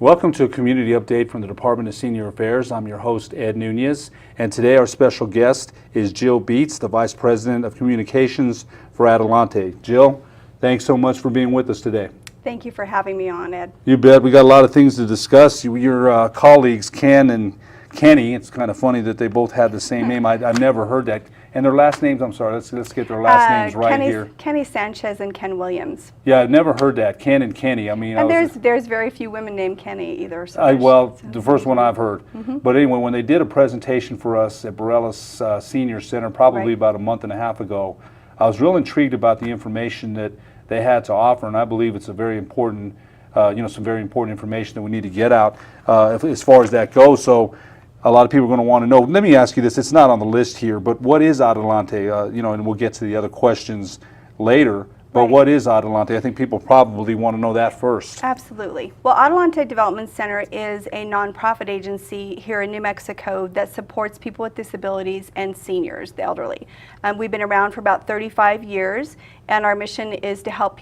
Welcome to a community update from the Department of Senior Affairs. I'm your host, Ed Nunez, and today our special guest is Jill Beats, the Vice President of Communications for Adelante. Jill, thanks so much for being with us today. Thank you for having me on, Ed. You bet. We got a lot of things to discuss. Your colleagues, Ken and Kenny, it's kind of funny that they both had the same name. I've never heard that. And their last names, I'm sorry, let's get their last names right here. Kenny Sanchez and Ken Williams. Yeah, I've never heard that, Ken and Kenny. I mean, and there's very few women named Kenny either. So the first one I've heard. But anyway, when they did a presentation for us at Borellis Senior Center, probably about a month and a half ago, I was real intrigued about the information that they had to offer, and I believe it's a very important, some very important information that we need to get out as far as that goes. So a lot of people are going to want to know. Let me ask you this. It's not on the list here, but what is Adelante? And we'll get to the other questions later. But what is Adelante? I think people probably want to know that first. Absolutely. Well, Adelante Development Center is a nonprofit agency here in New Mexico that supports people with disabilities and seniors, the elderly. We've been around for about 35 years, and our mission is to help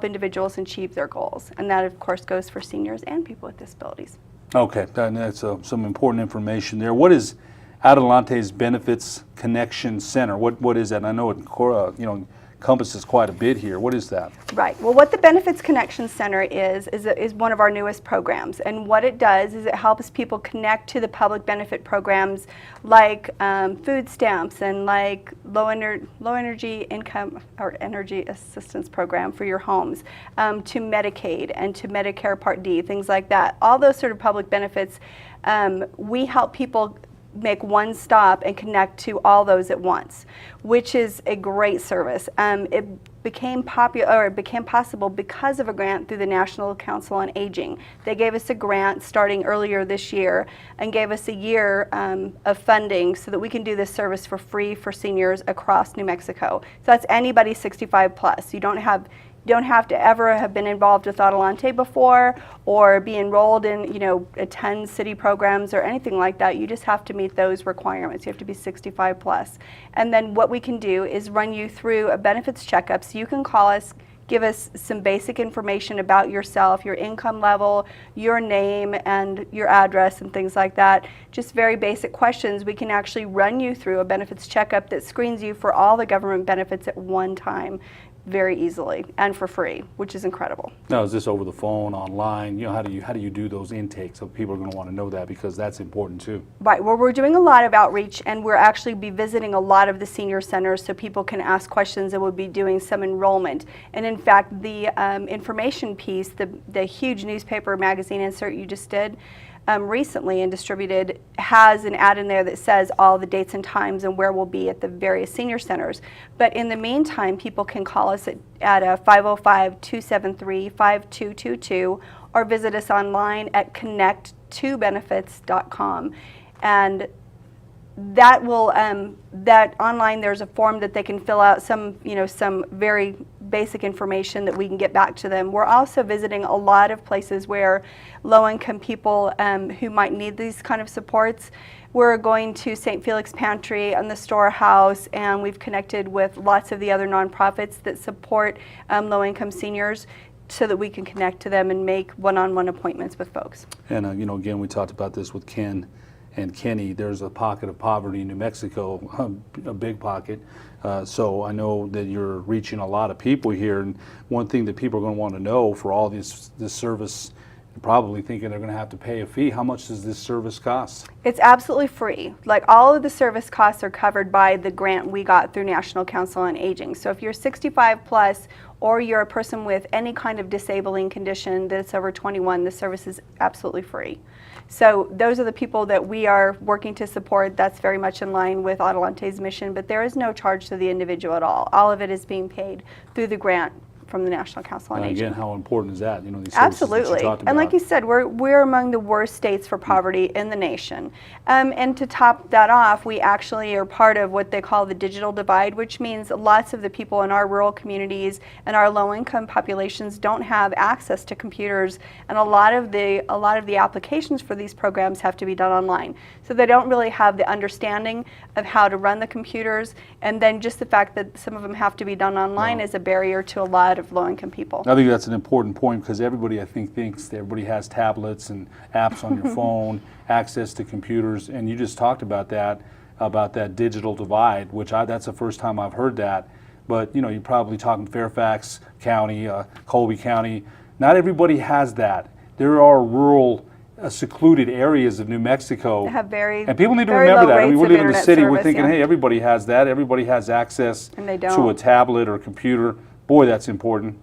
individuals achieve their goals. And that, of course, goes for seniors and people with disabilities. Okay, that's some important information there. What is Adelante's Benefits Connection Center? What is that? And I know it encompasses quite a bit here. What is that? Right. Well, what the Benefits Connection Center is one of our newest programs. And what it does is it helps people connect to the public benefit programs like food stamps and like low energy income or energy assistance program for your homes, to Medicaid and to Medicare Part D, things like that. All those sort of public benefits, we help people make one stop and connect to all those at once, which is a great service. It became possible because of a grant through the National Council on Aging. They gave us a grant starting earlier this year and gave us a year of funding so that we can do this service for free for seniors across New Mexico. So that's anybody 65 plus. You don't have to ever have been involved with Adelante before or be enrolled in, attend city programs or anything like that. You just have to meet those requirements. You have to be 65 plus. And then what we can do is run you through a benefits checkup. So you can call us, give us some basic information about yourself, your income level, your name, and your address and things like that. Just very basic questions. We can actually run you through a benefits checkup that screens you for all the government benefits at one time, very easily and for free, which is incredible. Now, is this over the phone, online? How do you do those intakes? So people are going to want to know that because that's important too. Right. Well, we're doing a lot of outreach, and we're actually be visiting a lot of the senior centers so people can ask questions, and we'll be doing some enrollment. And in fact, the information piece, the huge newspaper magazine insert you just did recently and distributed, has an ad in there that says all the dates and times and where we'll be at the various senior centers. But in the meantime, people can call us at 505-273-5222 or visit us online at connect2benefits.com. And that will that online there's a form that they can fill out, some very basic information that we can get back to them. We're also visiting a lot of places where low-income people who might need these kind of supports. We're going to St. Felix Pantry and the Storehouse, and we've connected with lots of the other nonprofits that support low-income seniors so that we can connect to them and make one-on-one appointments with folks. And again, we talked about this with Ken and Kenny. There's a pocket of poverty in New Mexico, a big pocket. So I know that you're reaching a lot of people here, and one thing that people are going to want to know for all this service, they're probably thinking they're going to have to pay a fee. How much does this service cost? It's absolutely free. Like, all of the service costs are covered by the grant we got through National Council on Aging. So if you're 65 plus or you're a person with any kind of disabling condition that's over 21, the service is absolutely free. So those are the people that we are working to support. That's very much in line with Adelante's mission, but there is no charge to the individual at all. All of it is being paid through the grant from the National Council on Aging. Again, how important is that? These services Absolutely. That you talked about. And like you said, we're among the worst states for poverty in the nation. And to top that off, we actually are part of what they call the digital divide, which means lots of the people in our rural communities and our low-income populations don't have access to computers, and a lot of the applications for these programs have to be done online. So they don't really have the understanding of how to run the computers, and then just the fact that some of them have to be done online is a barrier to a lot of low-income people. I think that's an important point because everybody, I think, thinks that everybody has tablets and apps on your phone, access to computers, and you just talked about that digital divide, which that's the first time I've heard that. But you know, you're probably talking Fairfax County, Colby County. Not everybody has that. There are rural, secluded areas of New Mexico, They have very and people need to very remember low that. I mean, rates we of live in the internet city. We're service, thinking, yeah. hey, everybody has that. Everybody has access And they to a don't. tablet or computer. Boy, that's important.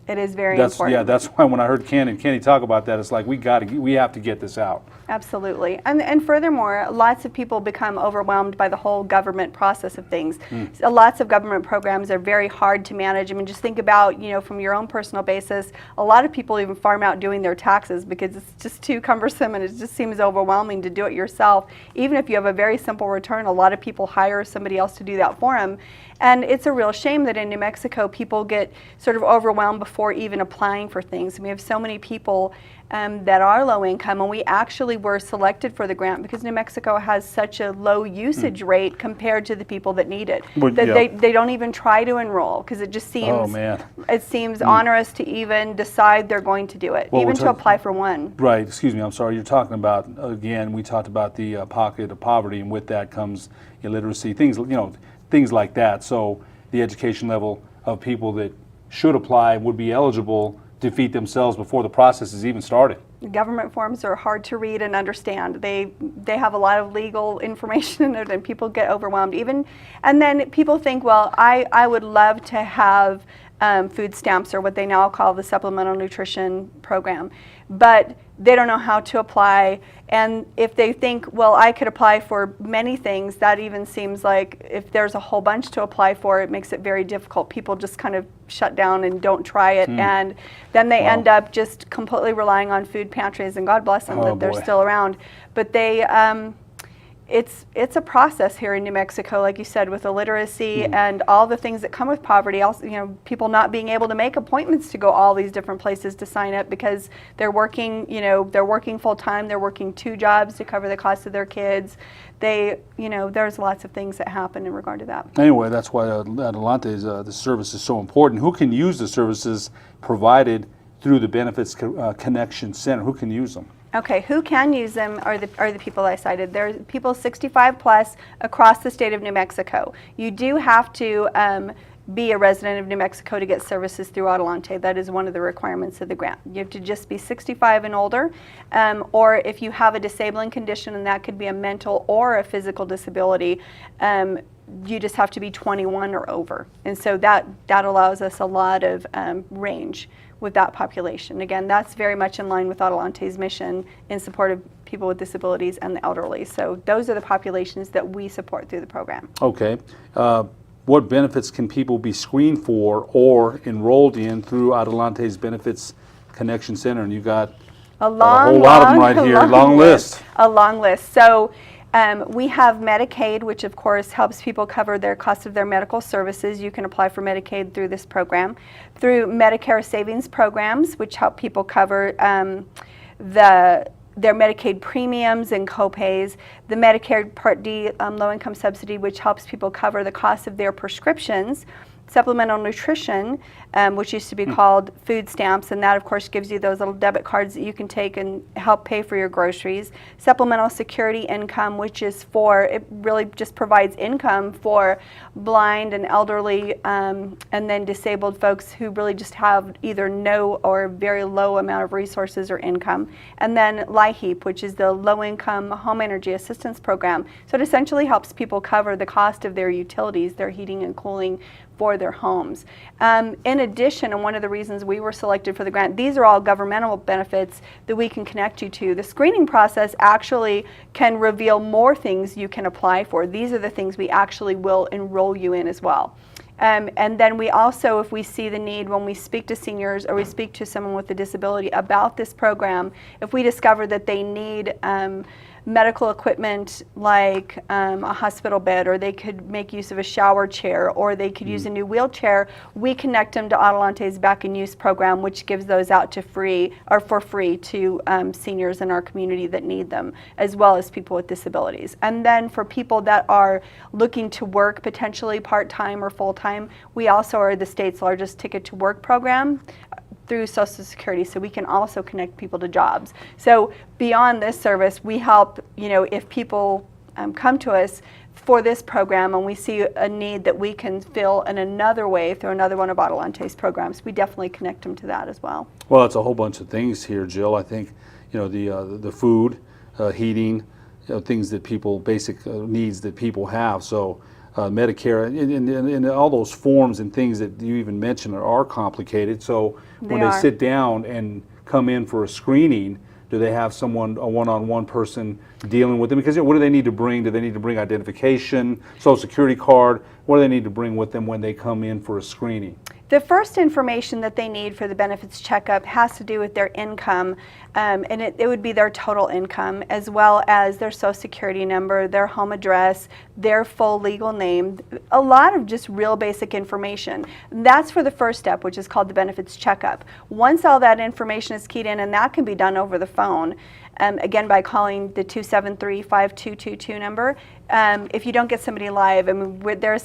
It is very That's important. yeah. That's why when I heard Kenny talk about that, it's like we have to get this out. Absolutely. And furthermore, lots of people become overwhelmed by the whole government process of things. So lots of government programs are very hard to manage. I mean, just think about, you know, from your own personal basis, a lot of people even farm out doing their taxes because it's just too cumbersome and it just seems overwhelming to do it yourself. Even if you have a very simple return, a lot of people hire somebody else to do that for them. And it's a real shame that in New Mexico, people get sort of overwhelmed before even applying for things. And we have so many people that are low income, and we actually were selected for the grant because New Mexico has such a low usage rate compared to the people that need it. Well, That yeah. they don't even try to enroll because it just seems Oh, man. it seems onerous to even decide they're going to do it, Well, even we're to talking- apply for one. Right. Excuse me. I'm sorry. You're talking about again. We talked about the pocket of poverty, and with that comes illiteracy. Things things like that. So the education level of people that should apply would be eligible defeat themselves before the process is even started. Government forms are hard to read and understand. They have a lot of legal information in it, and people get overwhelmed. And then people think, well, I would love to have food stamps, or what they now call the supplemental nutrition program, but they don't know how to apply. And if they think, well, I could apply for many things, that even seems like if there's a whole bunch to apply for, it makes it very difficult. People just kind of shut down and don't try it, and then they end up just completely relying on food pantries, and God bless them that they're boy. still around. But they it's a process here in New Mexico, like you said, with illiteracy and all the things that come with poverty. Also, you know, people not being able to make appointments to go all these different places to sign up because they're working, they're working full time. They're working 2 jobs to cover the cost of their kids. There's lots of things that happen in regard to that. Anyway, that's why Adelante the service is so important. Who can use the services provided through the Benefits Connection Center? Who can use them? Okay, who can use them are the people I cited. There are people 65 plus across the state of New Mexico. You do have to be a resident of New Mexico to get services through Adelante. That is one of the requirements of the grant. You have to just be 65 and older, or if you have a disabling condition, and that could be a mental or a physical disability, you just have to be 21 or over. And so that allows us a lot of range with that population. Again, that's very much in line with Adelante's mission in support of people with disabilities and the elderly. So those are the populations that we support through the program. Okay. What benefits can people be screened for or enrolled in through Adelante's Benefits Connection Center? And you got A whole lot of them right here, long list. A long list. So we have Medicaid, which of course helps people cover their cost of their medical services. You can apply for Medicaid through this program. Through Medicare savings programs, which help people cover their Medicaid premiums and copays. The Medicare Part D low-income subsidy, which helps people cover the cost of their prescriptions. Supplemental nutrition, which used to be called food stamps, and that of course gives you those little debit cards that you can take and help pay for your groceries. Supplemental security income, which is it really just provides income for blind and elderly and then disabled folks who really just have either no or very low amount of resources or income. And then LIHEAP, which is the low income home energy assistance program. So it essentially helps people cover the cost of their utilities, their heating and cooling for their homes. In addition, and one of the reasons we were selected for the grant, these are all governmental benefits that we can connect you to. The screening process actually can reveal more things you can apply for. These are the things we actually will enroll you in as well. And then we also, if we see the need, when we speak to seniors or we speak to someone with a disability about this program, if we discover that they need medical equipment like a hospital bed, or they could make use of a shower chair, or they could use a new wheelchair, we connect them to Adelante's Back in Use program, which gives those out to for free to seniors in our community that need them, as well as people with disabilities. And then for people that are looking to work potentially part-time or full-time, we also are the state's largest Ticket to Work program through Social Security, so we can also connect people to jobs. So beyond this service, we help, if people come to us for this program and we see a need that we can fill in another way through another one of Adelante's programs, we definitely connect them to that as well. Well, it's a whole bunch of things here, Jill. I think, the food, heating, things that people, basic needs that people have. So Medicare and all those forms and things that you even mentioned are complicated. So when they sit down and come in for a screening, do they have someone, a one-on-one person dealing with them? Because what do they need to bring? Do they need to bring identification, Social Security card? What do they need to bring with them when they come in for a screening? The first information that they need for the benefits checkup has to do with their income, and it would be their total income, as well as their Social Security number, their home address, their full legal name, a lot of just real basic information. That's for the first step, which is called the benefits checkup. Once all that information is keyed in, and that can be done over the phone, again by calling the 273-5222 number. If you don't get somebody live, I mean, there's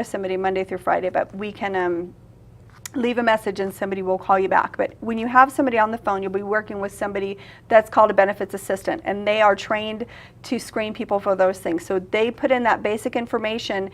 somebody Monday through Friday, but we can leave a message and somebody will call you back. But when you have somebody on the phone, you'll be working with somebody that's called a benefits assistant, and they are trained to screen people for those things. So they put in that basic information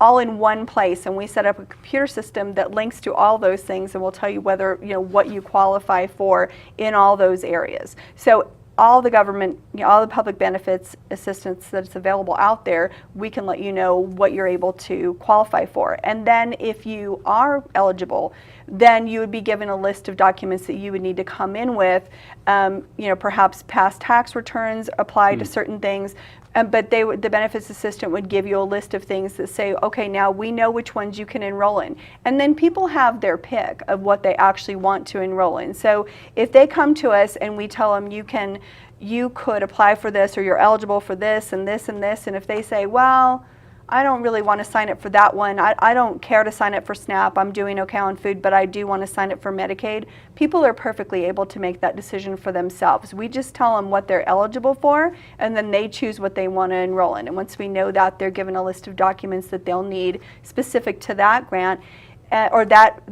all in one place, and we set up a computer system that links to all those things and will tell you whether, what you qualify for in all those areas. So all the government, all the public benefits assistance that's available out there, we can let you know what you're able to qualify for. And then if you are eligible, then you would be given a list of documents that you would need to come in with, perhaps past tax returns apply to certain things. But the benefits assistant would give you a list of things that say, okay, now we know which ones you can enroll in. And then people have their pick of what they actually want to enroll in. So if they come to us and we tell them you could apply for this, or you're eligible for this and this and this, and if they say, well, I don't really want to sign up for that one. I don't care to sign up for SNAP. I'm doing okay on food, but I do want to sign up for Medicaid. People are perfectly able to make that decision for themselves. We just tell them what they're eligible for, and then they choose what they want to enroll in. And once we know that, they're given a list of documents that they'll need specific to that grant or that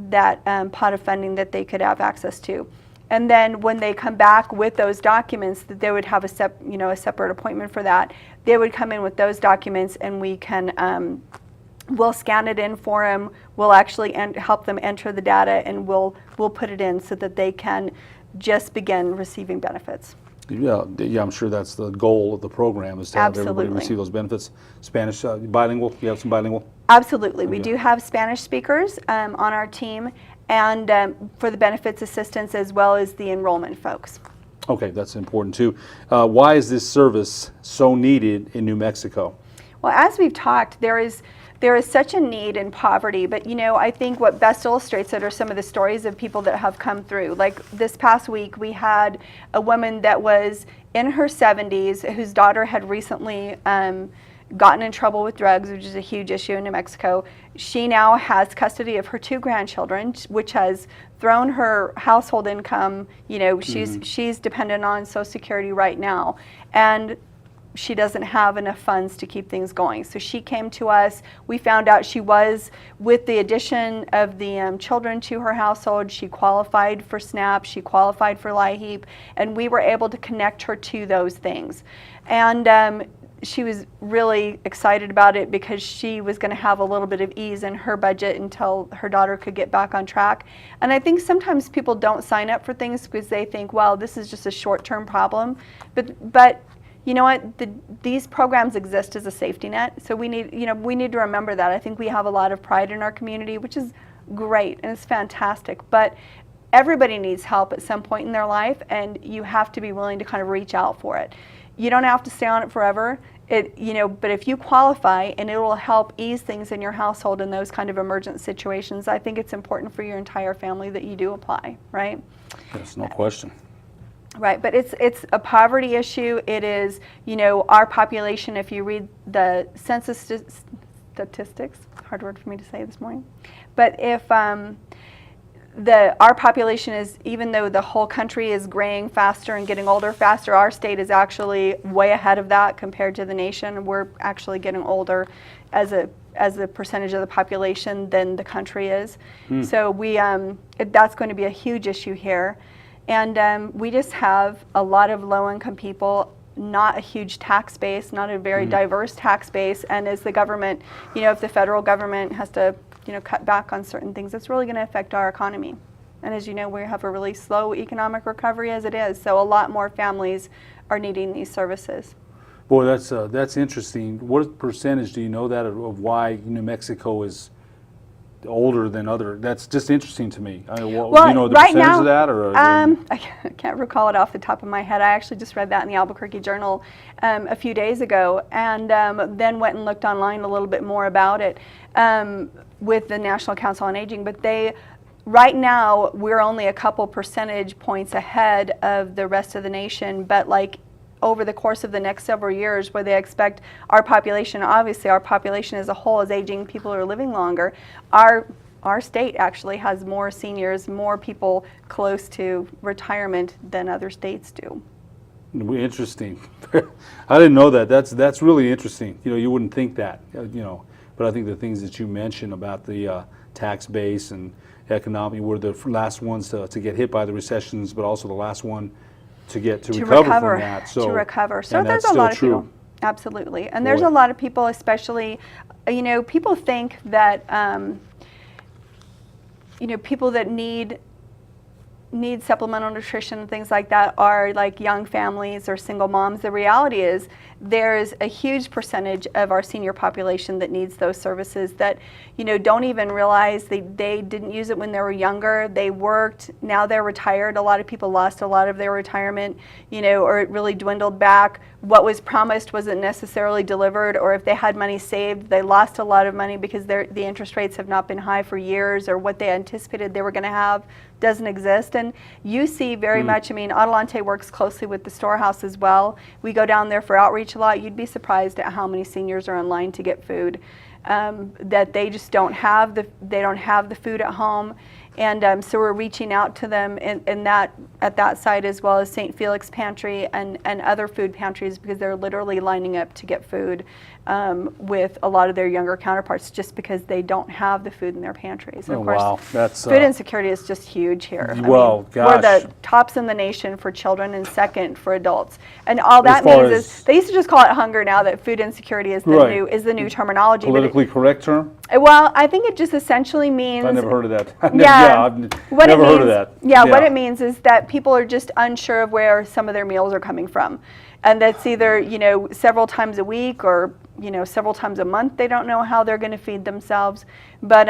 pot of funding that they could have access to. And then when they come back with those documents, that they would have a separate appointment for that. They would come in with those documents, and we can we'll scan it in for them. We'll actually help them enter the data, and we'll put it in so that they can just begin receiving benefits. Yeah, I'm sure that's the goal of the program, is to have everybody receive those benefits. Spanish, bilingual? You have some bilingual? Absolutely. We do have Spanish speakers on our team, and for the benefits assistance as well as the enrollment folks. Okay, that's important too. Why is this service so needed in New Mexico? Well, as we've talked, there is such a need in poverty, but I think what best illustrates it are some of the stories of people that have come through. Like this past week, we had a woman that was in her 70s whose daughter had recently gotten in trouble with drugs, which is a huge issue in New Mexico. She now has custody of her 2 grandchildren, which has thrown her household income, she's dependent on Social Security right now, and she doesn't have enough funds to keep things going. So she came to us. We found out she was, with the addition of the children to her household, she qualified for SNAP, she qualified for LIHEAP, and we were able to connect her to those things. And she was really excited about it because she was going to have a little bit of ease in her budget until her daughter could get back on track. And I think sometimes people don't sign up for things because they think, well, this is just a short-term problem. But you know what? These programs exist as a safety net, so we need to remember that. I think we have a lot of pride in our community, which is great and it's fantastic. But everybody needs help at some point in their life, and you have to be willing to kind of reach out for it. You don't have to stay on it forever. But if you qualify and it will help ease things in your household in those kind of emergent situations, I think it's important for your entire family that you do apply, right? Yes, no question. Right, but it's a poverty issue. It is, you know, our population, if you read the census statistics, hard word for me to say this morning, but if our population is, even though the whole country is graying faster and getting older faster, our state is actually way ahead of that compared to the nation. We're actually getting older as a percentage of the population than the country is. So that's going to be a huge issue here. And we just have a lot of low-income people, not a huge tax base, not a very diverse tax base. And as the government, you know, if the federal government has to, you know, cut back on certain things, it's really going to affect our economy. And as you know, we have a really slow economic recovery as it is. So a lot more families are needing these services. Boy, that's interesting. What percentage do you know that of why New Mexico is older than other? That's just interesting to me. Do you know the right percentage now, of that? Or I can't recall it off the top of my head. I actually just read that in the Albuquerque Journal a few days ago, and then went and looked online a little bit more about it with the National Council on Aging. But right now, we're only a couple percentage points ahead of the rest of the nation, but like over the course of the next several years, where they expect our population, obviously our population as a whole is aging, people are living longer, our state actually has more seniors, more people close to retirement than other states do. Interesting. I didn't know that. That's really interesting. You know, you wouldn't think that, you know, but I think the things that you mentioned about the tax base and economic were the last ones to get hit by the recessions, but also the last one to recover from that. So there's a lot of people. Absolutely. And there's a lot of people, especially, you know, people think that, you know, people that need supplemental nutrition and things like that are like young families or single moms. The reality is there's a huge percentage of our senior population that needs those services that, you know, don't even realize they didn't use it when they were younger. They worked, now they're retired. A lot of people lost a lot of their retirement, you know, or it really dwindled back. What was promised wasn't necessarily delivered, or if they had money saved, they lost a lot of money because the interest rates have not been high for years, or what they anticipated they were going to have doesn't exist. And you see very much, I mean, Adelante works closely with the storehouse as well. We go down there for outreach a lot. You'd be surprised at how many seniors are in line to get food, that they just don't have the food at home. And so we're reaching out to them at that site, as well as St. Felix Pantry and other food pantries, because they're literally lining up to get food with a lot of their younger counterparts, just because they don't have the food in their pantries. And of course, that's food insecurity is just huge here. Well, we're the tops in the nation for children and second for adults. And all that means is they used to just call it hunger. Now that food insecurity is the new terminology. Politically correct term? Well, I think it just essentially means. I never heard of that. I've never heard of that. Yeah, what it means is that people are just unsure of where some of their meals are coming from. And that's either, you know, several times a week or, you know, several times a month. They don't know how they're going to feed themselves. But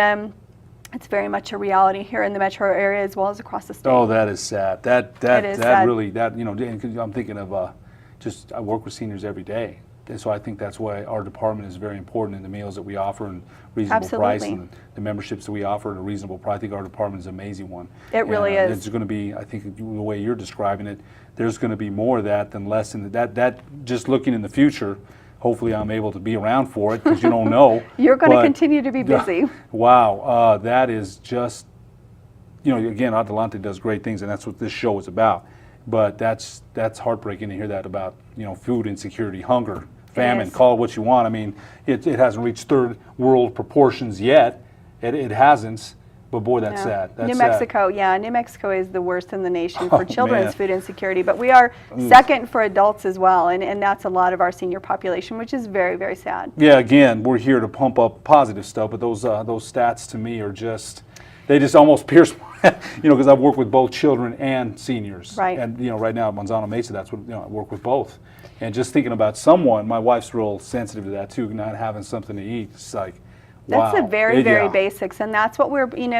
it's very much a reality here in the metro area as well as across the state. Oh, that is sad. That sad. Really, you know, I'm thinking of I work with seniors every day. And so I think that's why our department is very important in the meals that we offer and reasonable price, and the memberships that we offer at a reasonable price. I think our department is an amazing one. It really is. It's going to be, I think the way you're describing it, there's going to be more of that than less. And that just looking in the future, hopefully I'm able to be around for it, because you don't know. You're going to continue to be busy. Wow, that is just, you know, again, Adelante does great things, and that's what this show is about. But that's heartbreaking to hear that about, you know, food insecurity, hunger, famine, call it what you want. I mean, it hasn't reached third world proportions yet. It hasn't, but boy, that's sad. That's New Mexico, New Mexico is the worst in the nation for children's food insecurity, but we are second for adults as well, and that's a lot of our senior population, which is very, very sad. Yeah, again, we're here to pump up positive stuff, but those stats to me are just, they just almost pierce, you know, because I've worked with both children and seniors. Right. And, you know, right now at Manzano Mesa, that's what, you know, I work with both. And just thinking about someone, my wife's real sensitive to that too, not having something to eat. It's like, That's the Wow. very, very Yeah. basics, and that's what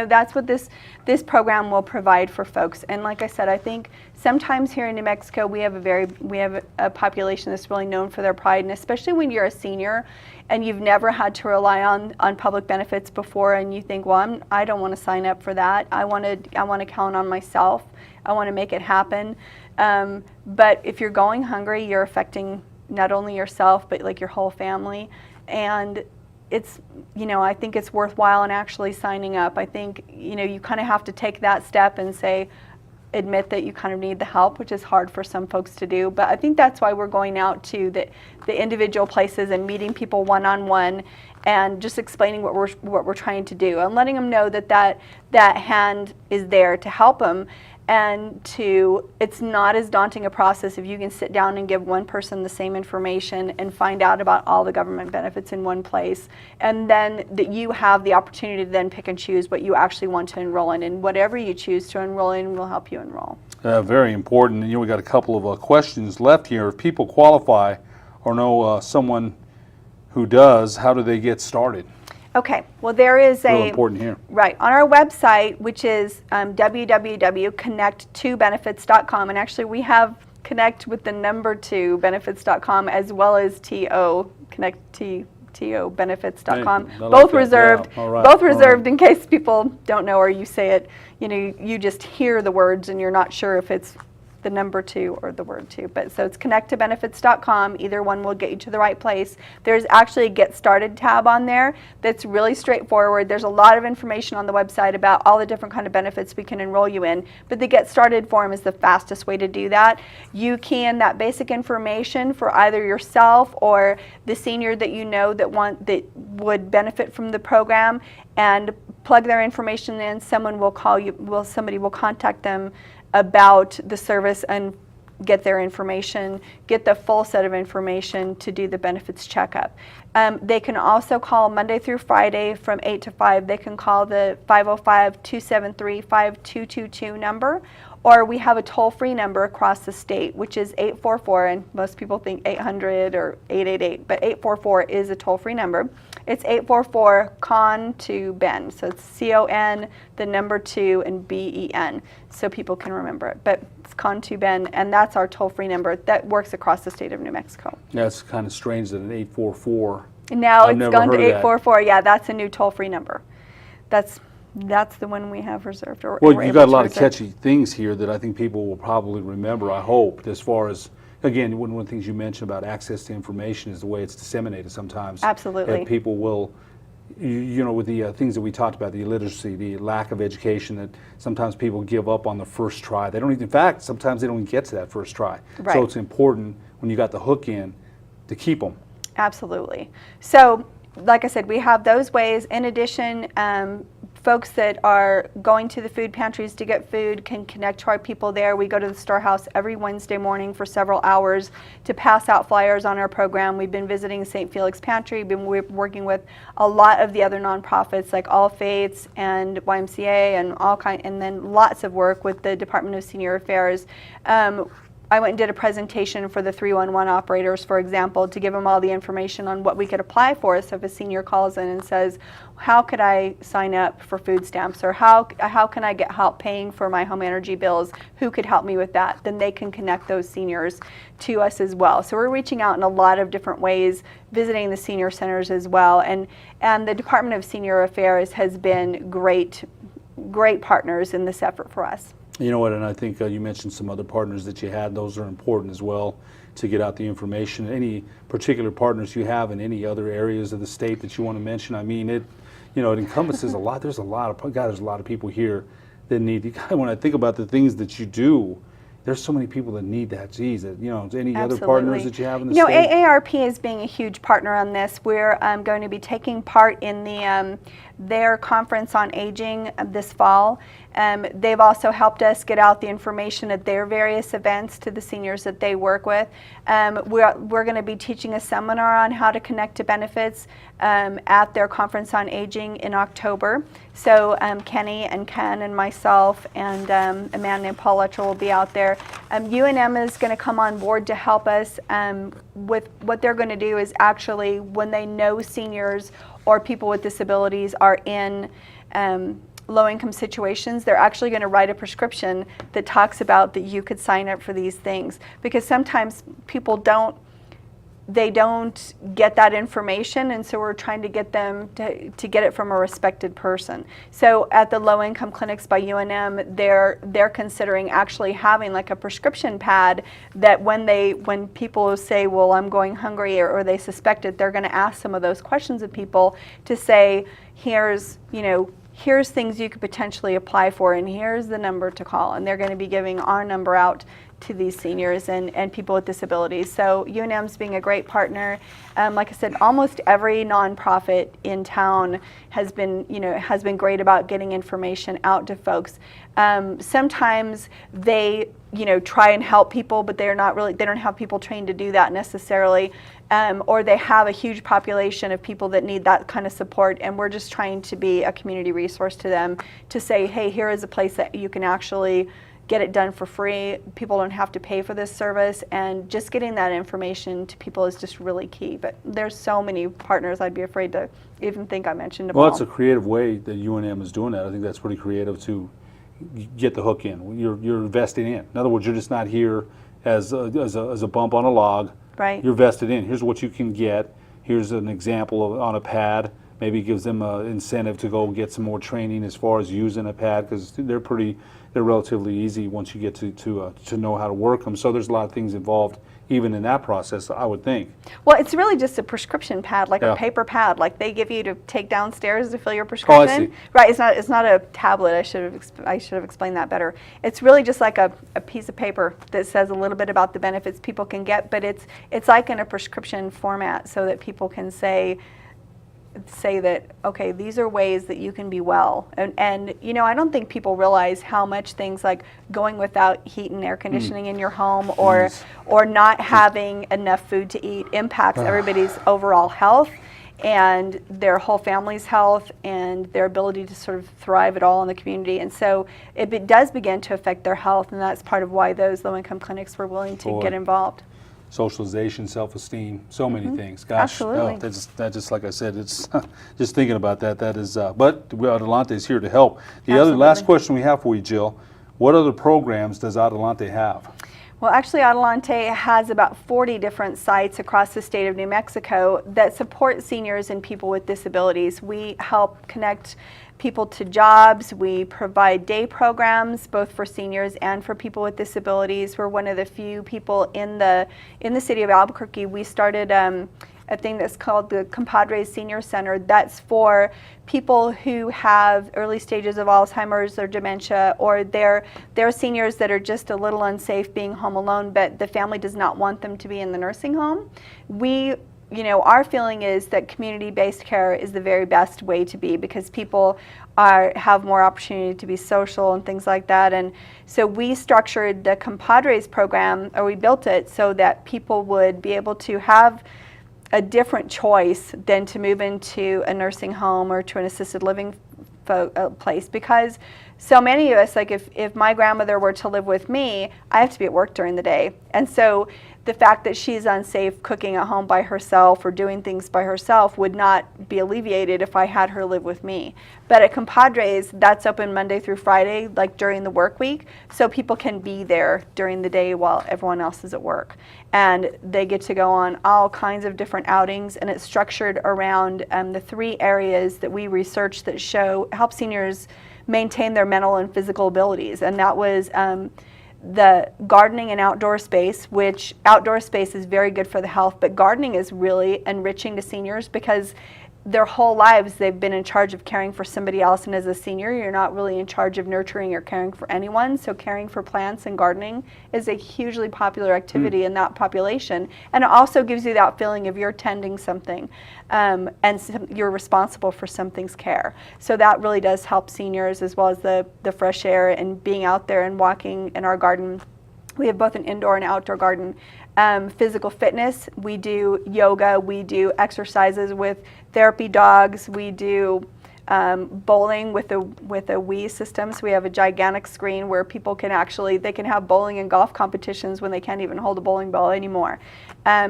that's what this program will provide for folks. And like I said, I think sometimes here in New Mexico we have a population that's really known for their pride, and especially when you're a senior and you've never had to rely on public benefits before, and you think, well, I don't want to sign up for that. I want to count on myself. I want to make it happen. But if you're going hungry, you're affecting not only yourself but like your whole family, and it's, I think it's worthwhile in actually signing up. I think, you kind of have to take that step and admit that you kind of need the help, which is hard for some folks to do. But I think that's why we're going out to the individual places and meeting people one-on-one and just explaining what we're trying to do and letting them know that hand is there to help them. And it's not as daunting a process if you can sit down and give one person the same information and find out about all the government benefits in one place, and then that you have the opportunity to then pick and choose what you actually want to enroll in, and whatever you choose to enroll in will help you enroll. Very important. We got a couple of questions left here. If people qualify or know someone who does, how do they get started? Okay, well there is Real important here. Right, on our website, which is www.connect2benefits.com, and actually we have connect with the number 2 benefits.com as well as connect2benefits.com. Hey, I like both that. reserved, Yeah. All right. both All reserved right. in case people don't know or you say it, you just hear the words and you're not sure if it's the number 2 or the word 2. But so it's connect2benefits.com. Either one will get you to the right place. There's actually a Get Started tab on there that's really straightforward. There's a lot of information on the website about all the different kind of benefits we can enroll you in. But the Get Started form is the fastest way to do that. You can, that basic information for either yourself or the senior that you know that would benefit from the program, and plug their information in. Someone will call you, somebody will contact them about the service and get their information, get the full set of information to do the benefits checkup. They can also call Monday through Friday from 8 to 5. They can call the 505-273-5222 number, or we have a toll-free number across the state, which is 844, and most people think 800 or 888, but 844 is a toll-free number. It's 844-CON-2-BEN, so it's C-O-N, the number 2, and B-E-N, so people can remember it. But it's CON-2-BEN, and that's our toll-free number that works across the state of New Mexico. Yeah, it's kind of strange that an 844. Now I've it's never gone to heard of that. 844. Yeah, that's a new toll-free number. That's the one we have reserved. Well, you got a lot of catchy things here that I think people will probably remember, I hope, as far as, again, one of the things you mentioned about access to information is the way it's disseminated sometimes. Absolutely. That people will, with the things that we talked about, the illiteracy, the lack of education, that sometimes people give up on the first try. They don't even, in fact, sometimes they don't even get to that first try. Right. So it's important when you got the hook in to keep them. Absolutely. So, like I said, we have those ways. In addition, folks that are going to the food pantries to get food can connect to our people there. We go to the storehouse every Wednesday morning for several hours to pass out flyers on our program. We've been visiting St. Felix Pantry. We're working with a lot of the other nonprofits like All Faiths and YMCA and then lots of work with the Department of Senior Affairs. I went and did a presentation for the 311 operators, for example, to give them all the information on what we could apply for. So if a senior calls in and says, how could I sign up for food stamps, or how can I get help paying for my home energy bills, who could help me with that, then they can connect those seniors to us as well. So we're reaching out in a lot of different ways, visiting the senior centers as well. And the Department of Senior Affairs has been great partners in this effort for us. You know what, and I think you mentioned some other partners that you had. Those are important as well to get out the information. Any particular partners you have in any other areas of the state that you want to mention? I mean, it encompasses a lot. There's a lot of people here that need. When I think about the things that you do, there's so many people that need that. Geez, any Absolutely. other partners that you have in the state? AARP is being a huge partner on this. We're going to be taking part in their conference on aging this fall. They've also helped us get out the information at their various events to the seniors that they work with. We're going to be teaching a seminar on how to connect to benefits at their conference on aging in October. So Kenny and Ken and myself and a man named Paul Letcher will be out there. UNM is going to come on board to help us with what they're going to do is actually when they know seniors or people with disabilities are in low-income situations, they're actually going to write a prescription that talks about that you could sign up for these things, because sometimes people don't get that information, and so we're trying to get them to get it from a respected person. So at the low-income clinics by UNM, they're considering actually having like a prescription pad that when people say, well, I'm going hungry, or they suspect it, they're going to ask some of those questions of people to say, here's things you could potentially apply for, and here's the number to call. And they're going to be giving our number out to these seniors and people with disabilities. So UNM's being a great partner. Like I said, almost every nonprofit in town has been great about getting information out to folks. Sometimes they try and help people, but they don't have people trained to do that necessarily. Or they have a huge population of people that need that kind of support, and we're just trying to be a community resource to them to say, hey, here is a place that you can actually get it done for free. People don't have to pay for this service, and just getting that information to people is just really key. But there's so many partners, I'd be afraid to even think I mentioned them all. Well, it's a creative way that UNM is doing that. I think that's pretty creative to get the hook in. You're investing in. In other words, you're just not here as a bump on a log. Right. You're vested in. Here's what you can get. Here's an example on a pad. Maybe it gives them an incentive to go get some more training as far as using a pad, because they're relatively easy once you get to know how to work them. So there's a lot of things involved even in that process, I would think. Well, it's really just a prescription pad, like a paper pad, like they give you to take downstairs to fill your prescription. Oh, I see. Right. It's not a tablet. I should have explained that better. It's really just like a piece of paper that says a little bit about the benefits people can get, but it's like in a prescription format, so that people can say that, okay, these are ways that you can be well. And I don't think people realize how much things like going without heat and air conditioning in your home, or not having enough food to eat impacts everybody's overall health and their whole family's health and their ability to sort of thrive at all in the community. And so it does begin to affect their health, and that's part of why those low-income clinics were willing to get involved. Socialization, self-esteem, so many things. Gosh, absolutely. That just like I said, it's just thinking about that is, but Adelante is here to help. The other last question we have for you, Jill, what other programs does Adelante have? Well, actually, Adelante has about 40 different sites across the state of New Mexico that support seniors and people with disabilities. We help connect people to jobs. We provide day programs both for seniors and for people with disabilities. We're one of the few people in the city of Albuquerque. We started a thing that's called the Compadres Senior Center. That's for people who have early stages of Alzheimer's or dementia, or they're seniors that are just a little unsafe being home alone, but the family does not want them to be in the nursing home. Our feeling is that community-based care is the very best way to be, because people have more opportunity to be social and things like that. And so we structured the Compadres program, or we built it so that people would be able to have a different choice than to move into a nursing home or to an assisted living place, because so many of us, like if my grandmother were to live with me, I have to be at work during the day. And so the fact that she's unsafe cooking at home by herself or doing things by herself would not be alleviated if I had her live with me. But at Compadres, that's open Monday through Friday, like during the work week, so people can be there during the day while everyone else is at work. And they get to go on all kinds of different outings, and it's structured around the 3 areas that we researched that help seniors maintain their mental and physical abilities. And that was the gardening and outdoor space, which outdoor space is very good for the health, but gardening is really enriching to seniors, because their whole lives they've been in charge of caring for somebody else, and as a senior you're not really in charge of nurturing or caring for anyone. So caring for plants and gardening is a hugely popular activity in that population, and it also gives you that feeling of you're tending something and you're responsible for something's care. So that really does help seniors, as well as the fresh air and being out there and walking in our garden. We have both an indoor and outdoor garden. Physical fitness, we do yoga, we do exercises with therapy dogs, we do bowling with a Wii system. So we have a gigantic screen where people can they can have bowling and golf competitions when they can't even hold a bowling ball anymore.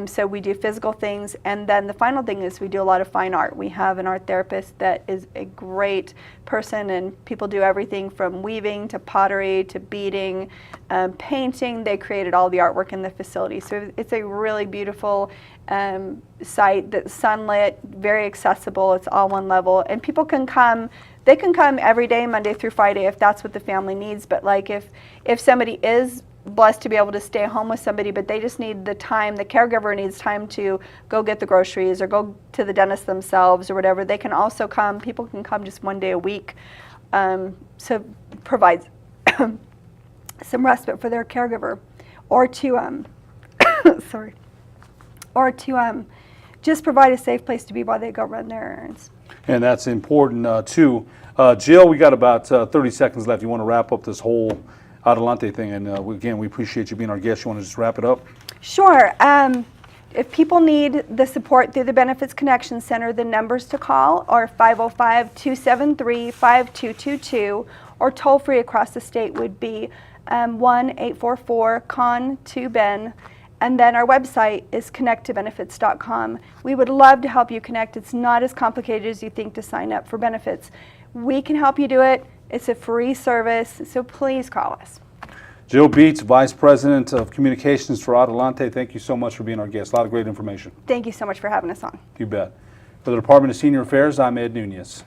So we do physical things, and then the final thing is we do a lot of fine art. We have an art therapist that is a great person, and people do everything from weaving to pottery to beading, painting. They created all the artwork in the facility. So it's a really beautiful site that's sunlit, very accessible. It's all one level, and people can come. They can come every day, Monday through Friday, if that's what the family needs. But like if somebody is blessed to be able to stay home with somebody, but they just need the time, the caregiver needs time to go get the groceries or go to the dentist themselves or whatever, they can also come. People can come just one day a week. So provides some respite for their caregiver, or to sorry, or to just provide a safe place to be while they go run their errands. And that's important too. Jill, we got about 30 seconds left. You want to wrap up this whole Adelante thing, and again, we appreciate you being our guest. You want to just wrap it up? Sure. If people need the support through the Benefits Connection Center, the numbers to call are 505-273-5222, or toll free across the state would be 1-844-CON2-BEN. And then our website is connecttobenefits.com. We would love to help you connect. It's not as complicated as you think to sign up for benefits. We can help you do it. It's a free service, so please call us. Jill Beats, Vice President of Communications for Adelante, thank you so much for being our guest. A lot of great information. Thank you so much for having us on. You bet. For the Department of Senior Affairs, I'm Ed Nunez.